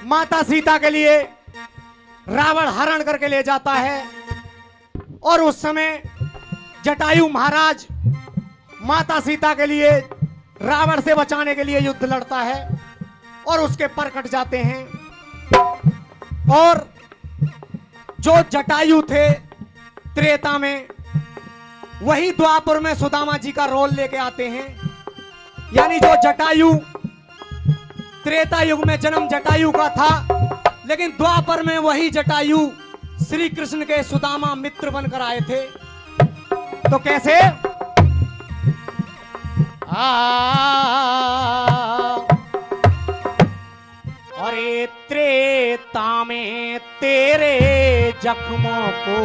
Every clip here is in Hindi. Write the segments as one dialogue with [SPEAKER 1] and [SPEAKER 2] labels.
[SPEAKER 1] माता सीता के लिए रावण हरण करके ले जाता है। और उस समय जटायु महाराज माता सीता के लिए रावण से बचाने के लिए युद्ध लड़ता है और उसके पर कट जाते हैं। और जो जटायु थे त्रेता में, वही द्वापर में सुदामा जी का रोल लेके आते हैं। यानी जो जटायु त्रेता युग में जन्म जटायु का था, लेकिन द्वापर में वही जटायु श्री कृष्ण के सुदामा मित्र बनकर आए थे। तो कैसे? अरे त्रेता में तेरे जख्मों को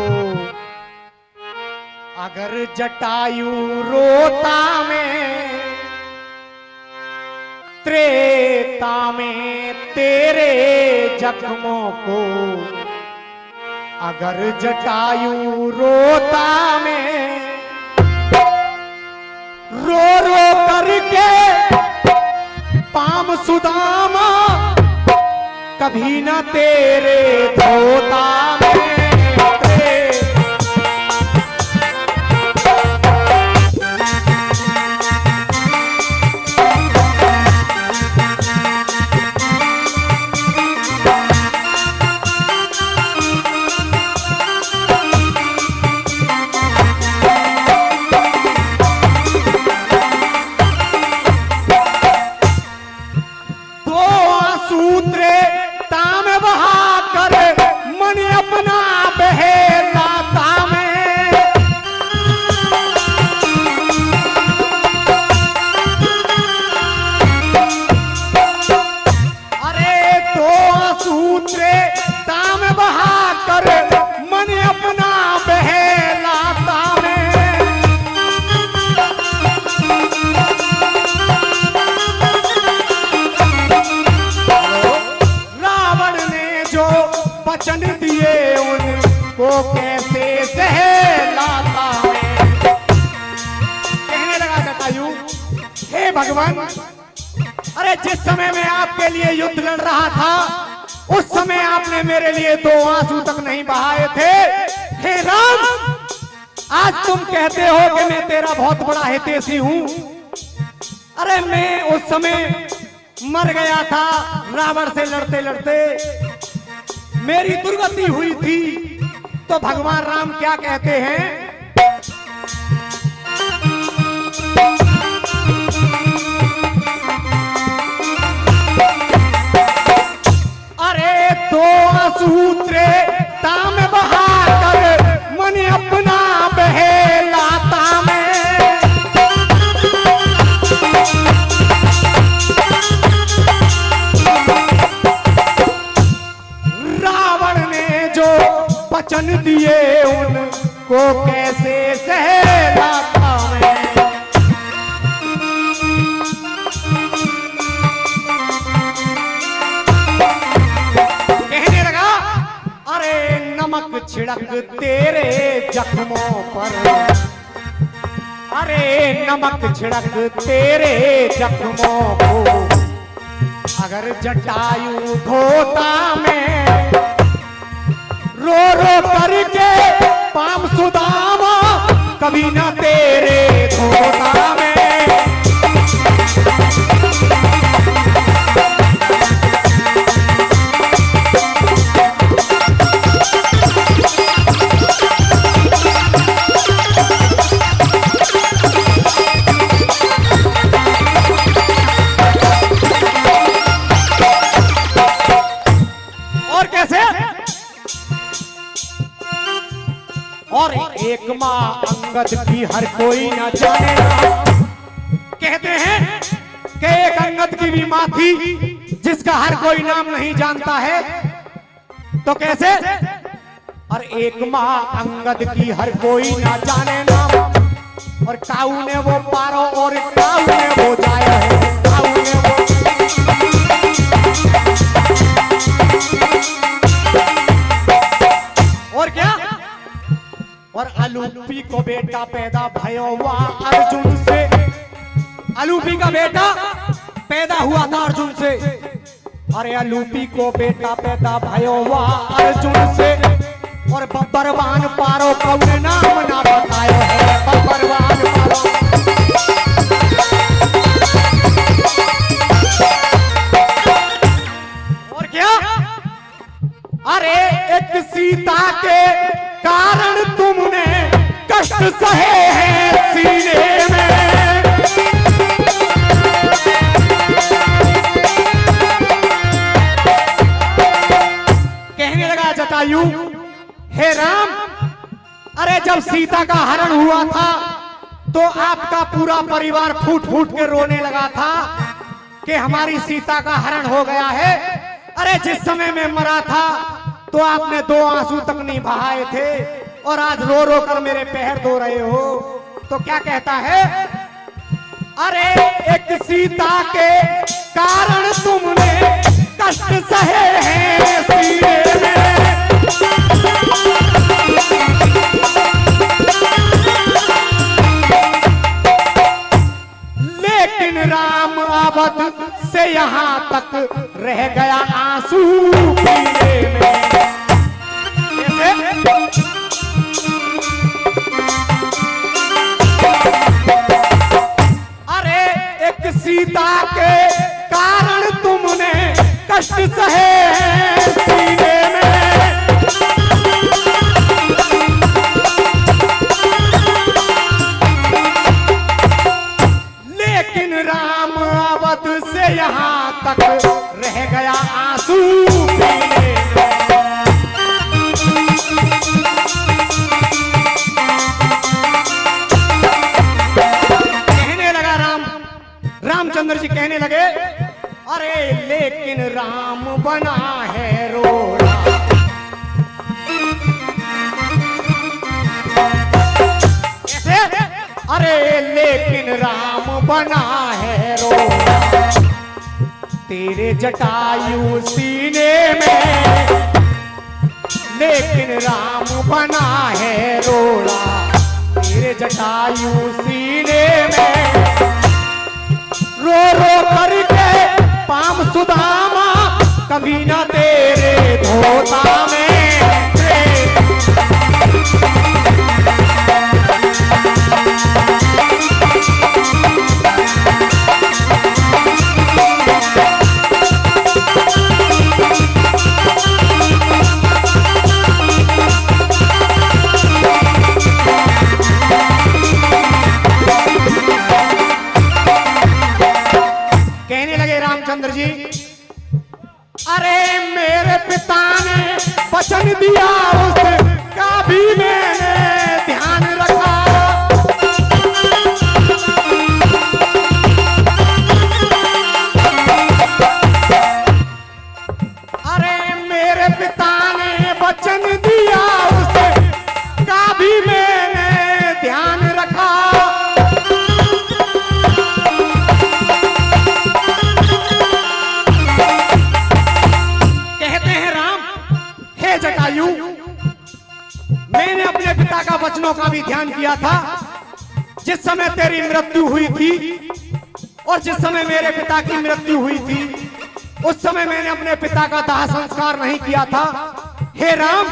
[SPEAKER 1] अगर जटायु रोता में, त्रेता में तेरे जख्मों को अगर जटायु रोता में, रो रो करके पाम सुदामा कभी न तेरे धोता में। वचन दिए उनको कैसे सहलाता है। कहने लगा जटायु, हे भगवान, अरे जिस समय मैं आपके लिए युद्ध लड़ रहा था, उस समय आपने मेरे लिए 2 आंसू तक नहीं बहाए थे। हे राम, आज तुम कहते हो कि मैं तेरा बहुत बड़ा हितैषी हूं। अरे मैं उस समय मर गया था रावण से लड़ते लड़ते, मेरी दुर्गति हुई थी। तो भगवान राम क्या कहते हैं? अरे 2 आंसू त्रेता में बहाकर मन अपना बहलाता में, वचन दिए उनको कैसे सहलाता मैं। कहने लगा, अरे नमक छिड़क तेरे जख्मों पर, अरे नमक छिड़क तेरे जख्मों को अगर जटायु धोता में, रो रो करके पाम सुदामा कभी न तेरे धोता में। और कैसे? और एक माँ अंगद की हर कोई न जाने। कहते हैं कि एक अंगद की भी माँ थी जिसका हर कोई नाम नहीं जानता है। तो कैसे? और एक माँ अंगद की हर कोई न जाने नाम, और काऊ ने वो पारो और काऊ ने वो जाया है, काऊ ने वो। और क्या? और अलूपी को बेटा पैदा भयो हुआ अर्जुन से, अलूपी का बेटा पैदा हुआ था अर्जुन से। अरे अलूपी को बेटा पैदा भयो वाह अर्जुन से, और बब्बरवान पारो कौन नाम ना बतायो है, बब्बरवान पारो। और क्या, अरे एक सीता के कारण तुमने कष्ट सहे हैं सीने में। कहने लगा जटायु, हे राम, अरे जब सीता का हरण हुआ था तो आपका पूरा परिवार फूट फूट के रोने लगा था कि हमारी सीता का हरण हो गया है। अरे जिस समय में मरा था तो आपने 2 आंसू तक नहीं बहाए थे, और आज रो रो कर मेरे पैर धो रहे हो। तो क्या कहता है, अरे एक सीता के कारण तुमने कष्ट सहे हैं सीने में। लेकिन राम अवध से यहाँ तक रह गया आंसू पीने में। अरे एक सीता के कारण तुमने कष्ट सहे हैं सीने में। लेकिन राम अवध से यहाँ तक रह गया आंसू पीने में। रामचंद्र जी कहने लगे, अरे लेकिन राम बना है रोड़ा। कैसे? अरे लेकिन राम बना है रोड़ा, तेरे जटायु सीने में। लेकिन राम बना है रोड़ा, तेरे जटायु सीने में। रो रो करके पाम सुदामा कभी न तेरे धोता में। कहने लगे रामचंद्र जी, अरे मेरे पिता ने वचन दिया उसका भी मैंने ध्यान रखा। अरे मेरे पिता ने वचन दिया उसका भी मैंने ध्यान रखा। जटायु, मैंने अपने पिता का वचनों का भी ध्यान किया था। जिस समय तेरी मृत्यु हुई थी और जिस समय मेरे पिता की मृत्यु हुई थी, उस समय मैंने अपने पिता का दाह संस्कार नहीं किया था। हे राम,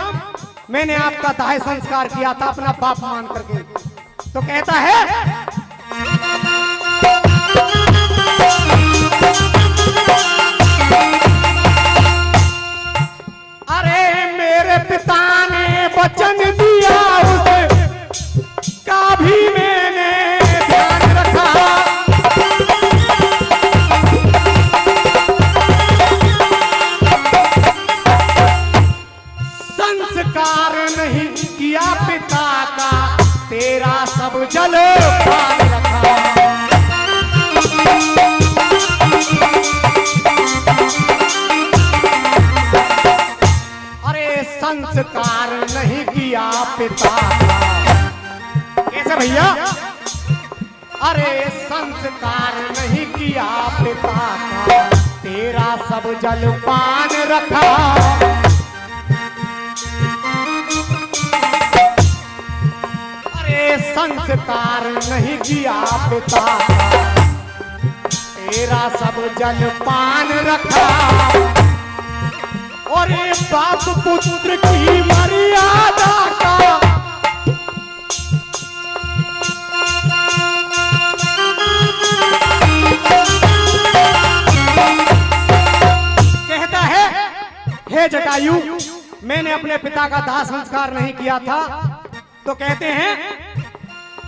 [SPEAKER 1] मैंने आपका दाह संस्कार किया था अपना बाप मान करके। तो कहता है, अरे मेरे पिता ने वचन दिया उसका भी मैंने ध्यान रखा। संस्कार नहीं किया पिता का, तेरा सब जल पान रखा। संस्कार नहीं किया पिता का। कैसे भैया? अरे संस्कार नहीं किया पिता का, तेरा सब जल पान रखा। अरे संस्कार नहीं किया पिता का, तेरा सब जल पान रखा। और ये बाप पुत्र की मर्यादा का कहता है, हे जटायु, मैंने अपने पिता का दाह संस्कार नहीं किया था। तो कहते हैं,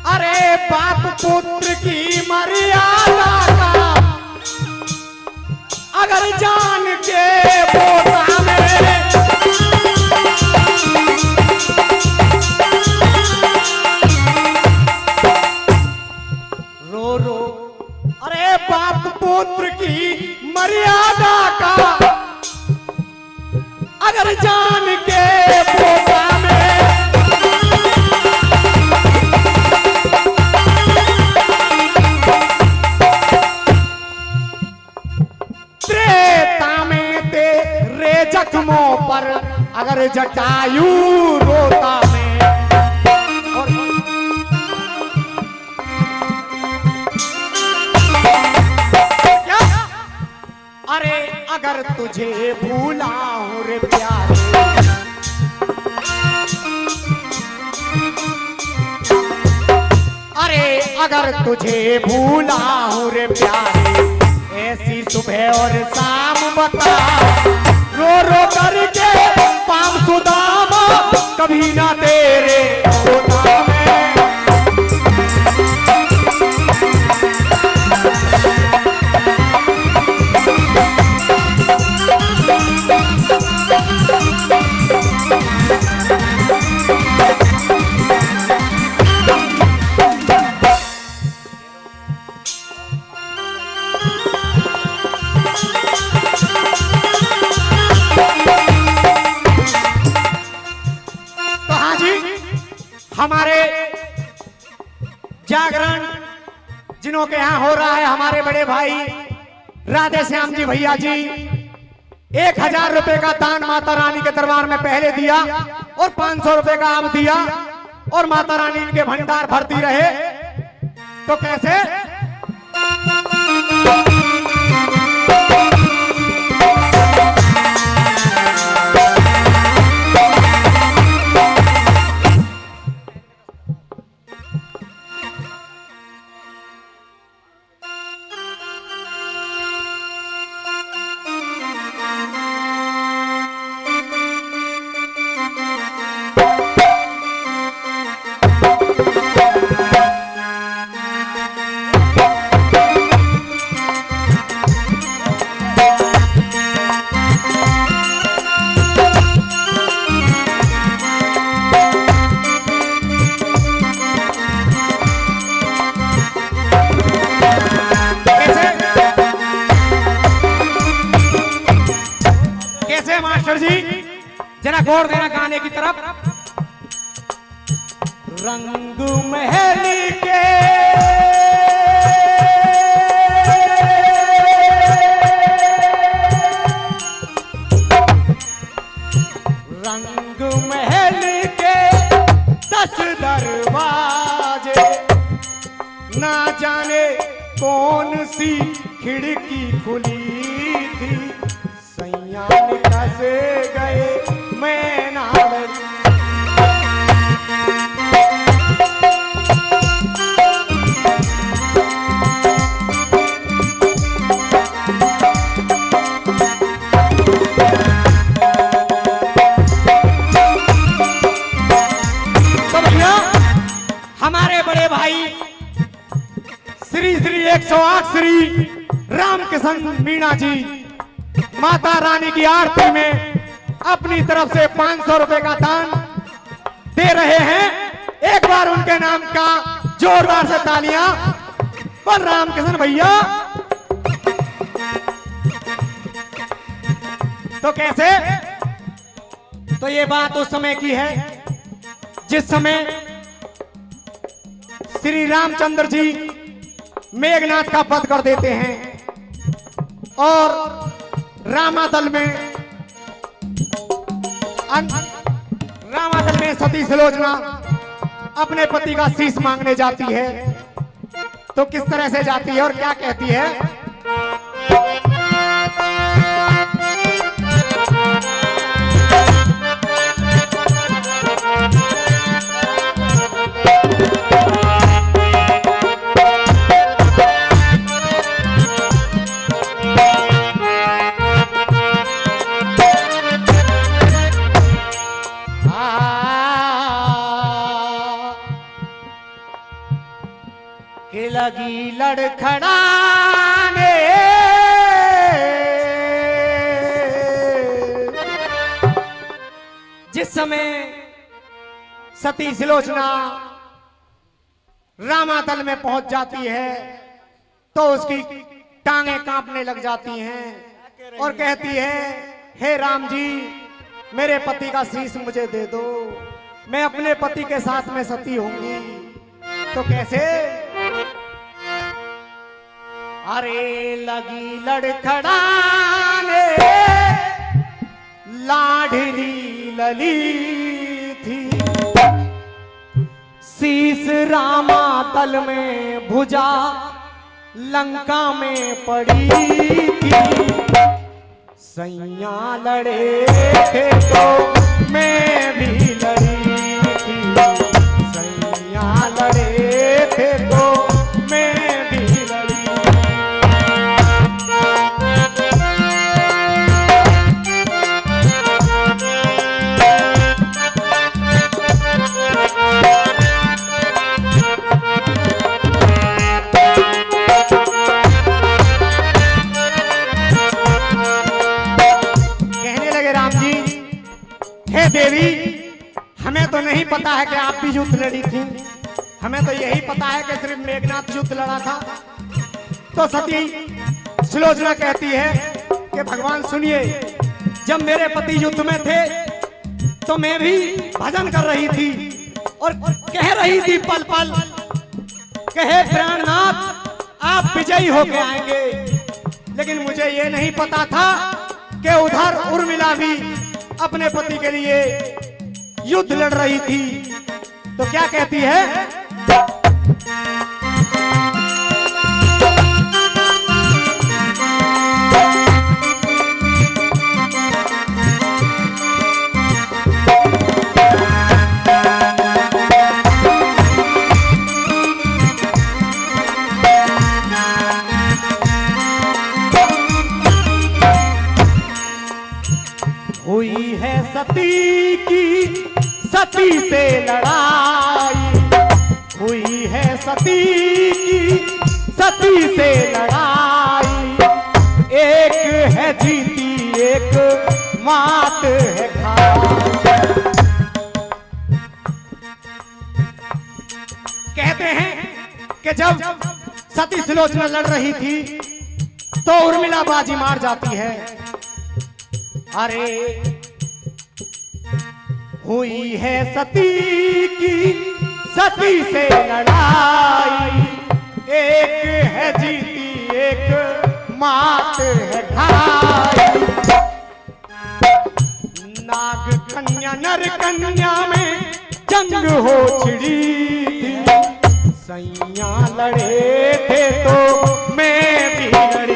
[SPEAKER 1] अरे बाप पुत्र की मर्यादा का अगर जान के पोता में रो रो, अरे बाप पुत्र की मर्यादा का अगर जान के पोता में त्रेता में तेरे जख्मों पर अगर जटायु रोता में और क्या, अरे अगर तुझे भूला हूं रे प्यारे, अरे अगर तुझे भूला हूं रे प्यारे, ऐसी सुबह और शाम बता रो रो करके पाम सुदामा कभी ना तेरे होता में। हमारे जागरण जिन्हों के यहां हो रहा है, हमारे बड़े भाई राधे श्याम जी भैया जी 1000 रुपए का दान माता रानी के दरबार में पहले दिया और 500 रुपए का अब दिया और माता रानी इनके भंडार भरती रहे। तो कैसे, मास्टर जी जरा गौर देना गाने की तरफ। रंग महल के रंग महल के 10 दरवाजे, ना जाने कौन सी खिड़की खुली थी, सैयान कैसे गए मैं नावल। तो भैया हमारे बड़े भाई श्री श्री 108 श्री रामकिशन मीणा जी माता रानी की आरती में अपनी तरफ से 500 रुपए का दान दे रहे हैं। एक बार उनके नाम का जोरदार से तालियां पर रामकिशन भैया। तो कैसे, तो ये बात उस समय की है जिस समय श्री रामचंद्र जी मेघनाथ का वध कर देते हैं और रामादल में सती सुलोचना अपने पति का शीश मांगने जाती है। तो किस तरह से जाती है और क्या कहती है। लगी लड़खड़ाने, जिस समय सती सुलोचना रामातल में पहुंच जाती है तो उसकी टांगें कांपने लग जाती हैं और कहती है, हे राम जी, मेरे पति का शीश मुझे दे दो, मैं अपने पति के साथ में सती होंगी। तो कैसे? अरे लगी लड़खड़ाने, लाडली लली थी, शीश रामातल में भुजा लंका में पड़ी थी। सैया लड़े थे तो मैं भी लड़ी थी, सैया लड़े थे तो मैं भी लड़ी। हे देवी, हमें तो नहीं पता है कि आप भी युद्ध लड़ी थी, हमें तो यही पता है कि सिर्फ मेघनाथ युद्ध लड़ा था। तो सती सुलोचना कहती है कि भगवान सुनिए, जब मेरे पति युद्ध में थे तो मैं भी भजन कर रही थी और कह रही थी पल पल कि हे प्राणनाथ, आप विजयी होके आएंगे। लेकिन मुझे ये नहीं पता था कि उधर उर्मिला भी अपने पति के लिए युद्ध लड़ रही थी। तो क्या कहती है? हुई है सती की सती से लड़ाई, हुई है सती की सती से लड़ाई, एक है जीती एक मात है खाई। कहते हैं कि जब सती सुलोचना लड़ रही थी तो उर्मिला बाजी मार जाती है। अरे हुई है सती की सती से लड़ाई, एक है जीती एक मात है खाई। नाग कन्या नर कन्या में जंग हो छिड़ी थी, सैया लड़े थे तो मैं भी लड़ी।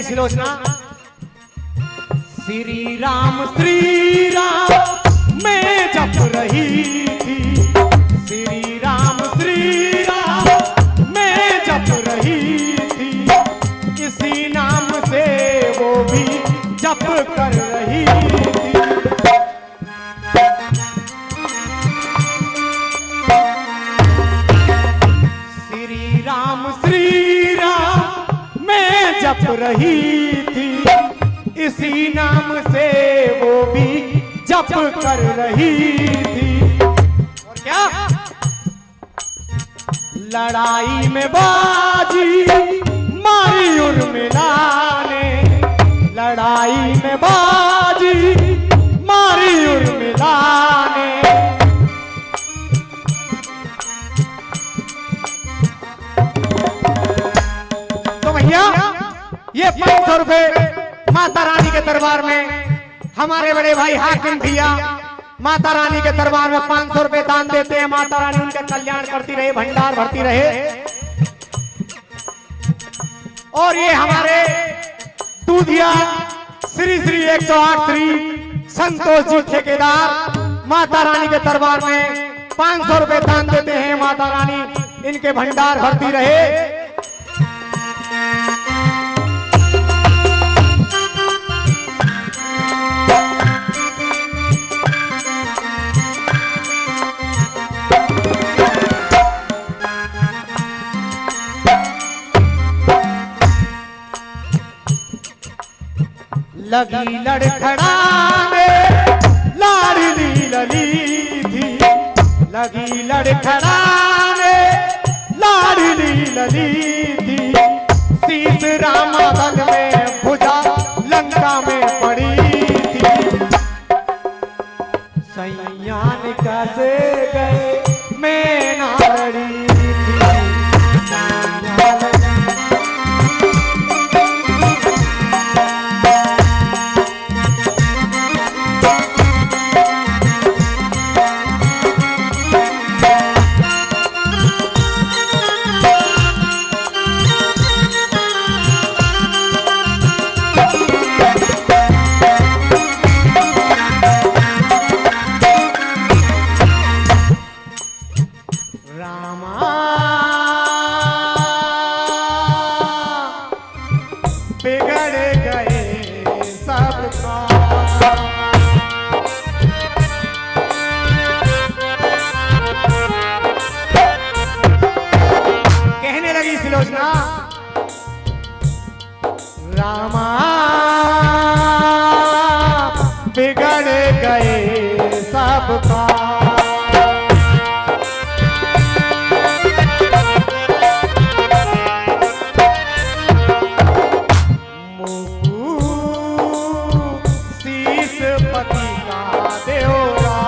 [SPEAKER 1] सुलोचना, श्री राम मैं जप रही थी, श्री राम मैं जप रही थी, इसी नाम से वो भी जप कर रही थी। श्री राम मैं जप रही थी, इसी नाम से वो भी जप कर रही थी। और क्या? लड़ाई में बाजी मारी उर्मिला ने, लड़ाई में बाजी मारी उर्मिला ने। तो भैया, ये 500 रुपए माता रानी के दरबार में हमारे बड़े भाई हाकिम भैया माता रानी के दरबार में 500 रुपए दान देते हैं। माता रानी उनके कल्याण करती रहे, भंडार भरती रहे। और ये हमारे दूधिया श्री श्री 108 श्री संतोष जी ठेकेदार माता रानी के दरबार में 500 रुपए दान देते हैं। माता रानी इनके भंडार भरती रहे। लगी लड़खड़ाने लाडली लली थी, लगी लड़खड़ाने लाडली लली थी। शीश रामाबन में भुजा लंका में पड़ी थी। सैयान कैसे गए मैं ना लड़ी थी। रामा बिगड़ गए सबका। शीश पति का देवरा।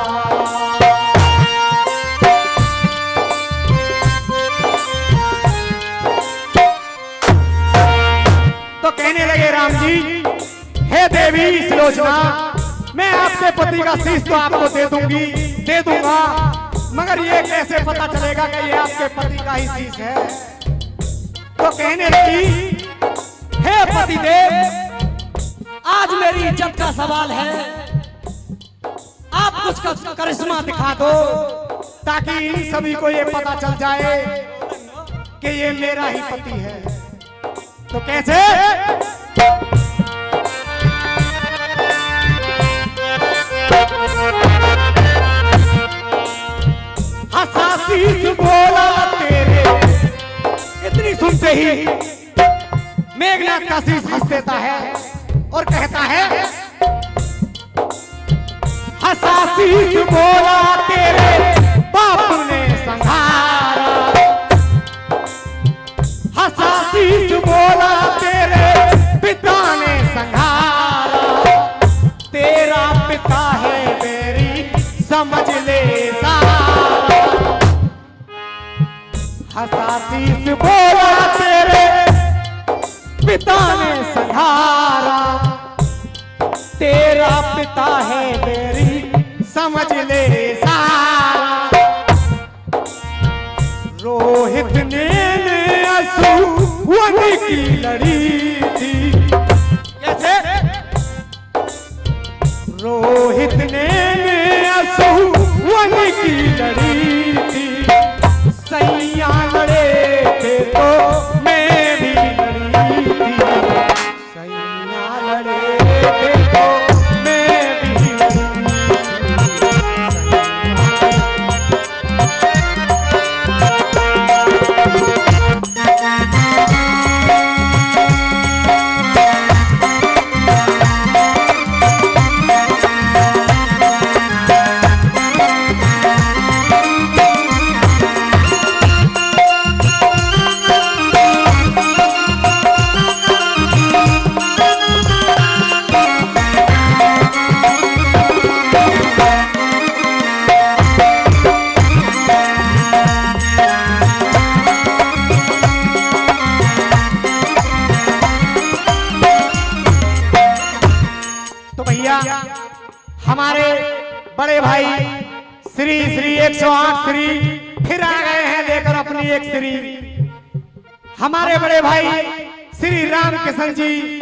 [SPEAKER 1] तो कहने लगे राम जी, हे देवी सुलोचना, मैं आपके पति का शीश तो आपको दे दूंगा, मगर ये कैसे पता चलेगा कि ये आपके पति का ही शीश है। तो कहने लगी, हे पतिदेव, आज मेरी इज्जत का सवाल है, आप कुछ करिश्मा दिखा दो ताकि इन सभी को ये पता चल जाए कि ये मेरा ही पति है। तो कैसे? हंसा शीश बोला तेरे। इतनी सुनते ही मेघनाथ का शीश हंस देता है और कहता है, हंसा शीश बोला तेरे बापू ने संहारा। हंसा शीश बोला तेरे पिता ने संहारा। तेरा पिता है मेरी समझ ले सारा। हंसा शीश बोला तेरे पिता ने संहारा। तेरा पिता है मेरी समझ ले सारा। रोहित ने असुवन की लड़ी थी। कैसे? रोहित ने असुवन की लड़ी थी। सैया लड़े थे तो मैं भी लड़ी थी। सैया लड़े थे तो मैं भी लड़ी हमारे बड़े भाई श्री श्री 108 श्री फिर आ गए हैं लेकर अपनी एक श्री। हमारे बड़े भाई श्री राम किशन जी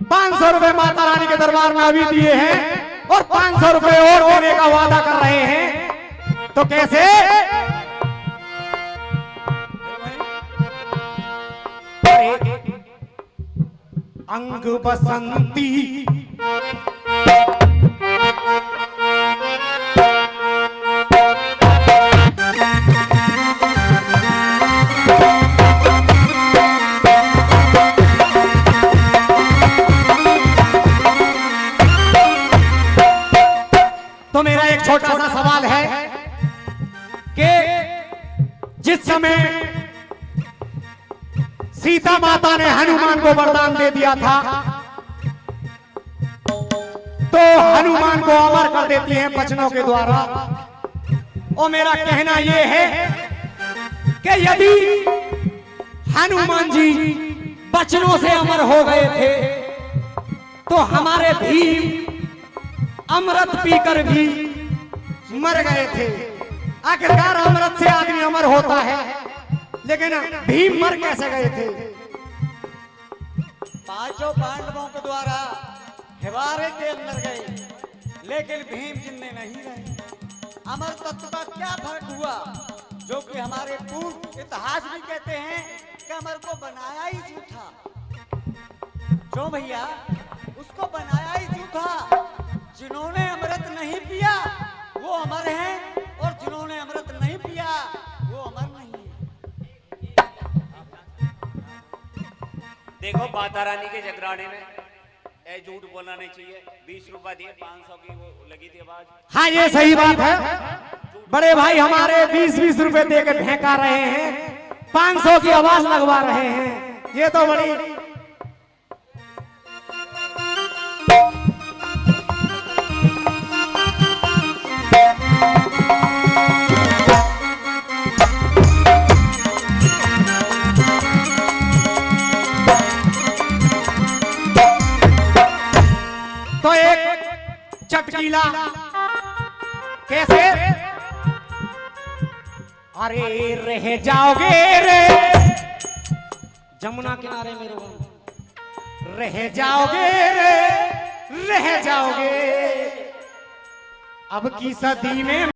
[SPEAKER 1] 500 रुपए माता रानी के दरबार में अभी दिए हैं और 500 रुपए और देने का वादा कर रहे हैं। तो कैसे? अंग बसंती तो मेरा एक छोटा सा सवाल है कि जिस समय सीता माता ने हनुमान को वरदान दे दिया था तो हनुमान को अमर कर देती हैं वचनों के द्वारा। और मेरा कहना यह है कि यदि हनुमान जी वचनों से अमर हो गए थे तो हमारे भीम अमृत पीकर भी मर गए थे। आखिरकार अमृत से आदमी अमर होता है, लेकिन भीम मर कैसे गए थे?
[SPEAKER 2] पांचों पांडवों के द्वारा हिवारे के अंदर गए, लेकिन भीम जिंदे नहीं रहे। अमर तत्व का क्या फर्क हुआ, जो कि हमारे पूर्व इतिहास भी कहते हैं कि अमर को बनाया ही झूठा। जो भैया उसको बनाया ही झूठा। जिन्होंने अमृत नहीं पिया वो अमर हैं, और जिन्होंने अमृत नहीं पिया वो अमर नहीं है।
[SPEAKER 3] देखो माता रानी के जगराने में ए झूठ बोलना नहीं चाहिए। 20 रुपए दिए, 500 की वो लगी थी आवाज।
[SPEAKER 1] हाँ ये सही बात है। बड़े भाई हमारे 20-20 रुपए दे के फेंका रहे हैं, 500 की आवाज लगवा रहे हैं। ये तो बड़ी तो एक चटकीला कैसे? अरे रह जाओगे रे जमुना किनारे में रह जाओगे रे, रह जाओगे अब की सदी में।